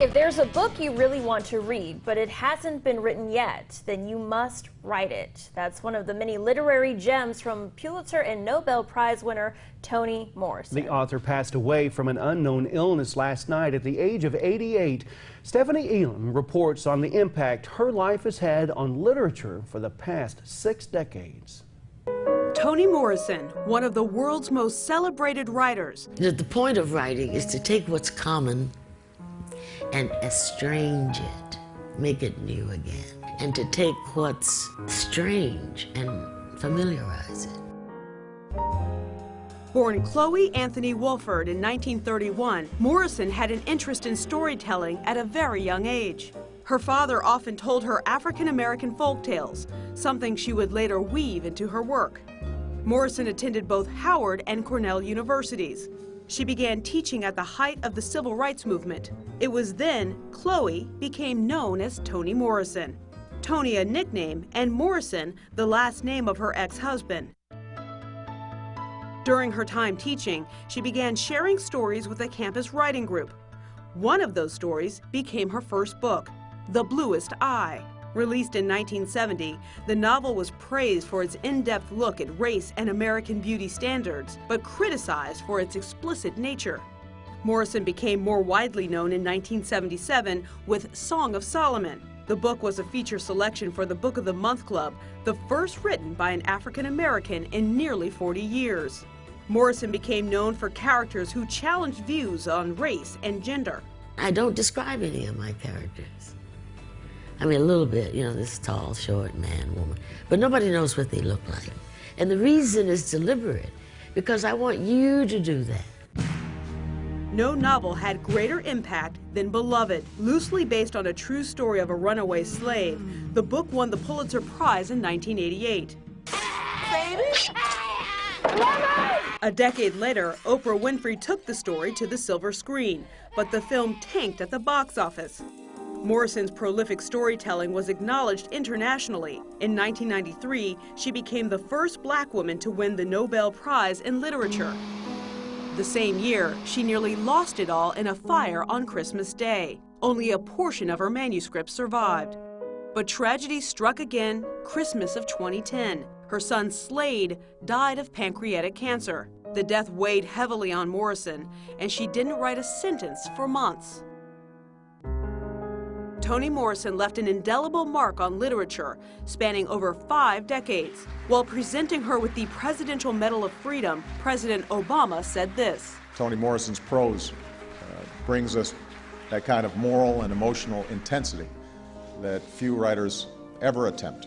If there's a book you really want to read, but it hasn't been written yet, then you must write it. That's one of the many literary gems from Pulitzer and Nobel Prize winner Toni Morrison. The author passed away from an unknown illness last night at the age of 88. Stephanie Elam reports on the impact her life has had on literature for the past 6 decades. Toni Morrison, one of the world's most celebrated writers. The point of writing is to take what's common and estrange it, make it new again, and to take what's strange and familiarize it. Born Chloe Anthony Wolford in 1931, Morrison had an interest in storytelling at a very young age. Her father often told her African-American folktales, something she would later weave into her work. Morrison attended both Howard and Cornell universities. She began teaching at the height of the civil rights movement. It was then Chloe became known as Toni Morrison. Toni a nickname, and Morrison the last name of her ex-husband. During her time teaching, she began sharing stories with a campus writing group. One of those stories became her first book, The Bluest Eye. Released in 1970, the novel was praised for its in-depth look at race and American beauty standards, but criticized for its explicit nature. Morrison became more widely known in 1977 with Song of Solomon. The book was a feature selection for the Book of the Month Club, the first written by an African American in nearly 40 years. Morrison became known for characters who challenged views on race and gender. I don't describe any of my characters. I mean, a little bit, you know, this tall, short man, woman, but nobody knows what they look like. And the reason is deliberate, because I want you to do that. No novel had greater impact than Beloved. Loosely based on a true story of a runaway slave, the book won the Pulitzer Prize in 1988. A decade later, Oprah Winfrey took the story to the silver screen, but the film tanked at the box office. Morrison's prolific storytelling was acknowledged internationally. In 1993, she became the first black woman to win the Nobel Prize in Literature. The same year, she nearly lost it all in a fire on Christmas Day. Only a portion of her manuscript survived. But tragedy struck again Christmas of 2010. Her son Slade died of pancreatic cancer. The death weighed heavily on Morrison, and she didn't write a sentence for months. Toni Morrison left an indelible mark on literature, spanning over 5 decades. While presenting her with the Presidential Medal of Freedom, President Obama said this. Toni Morrison's prose brings us that kind of moral and emotional intensity that few writers ever attempt.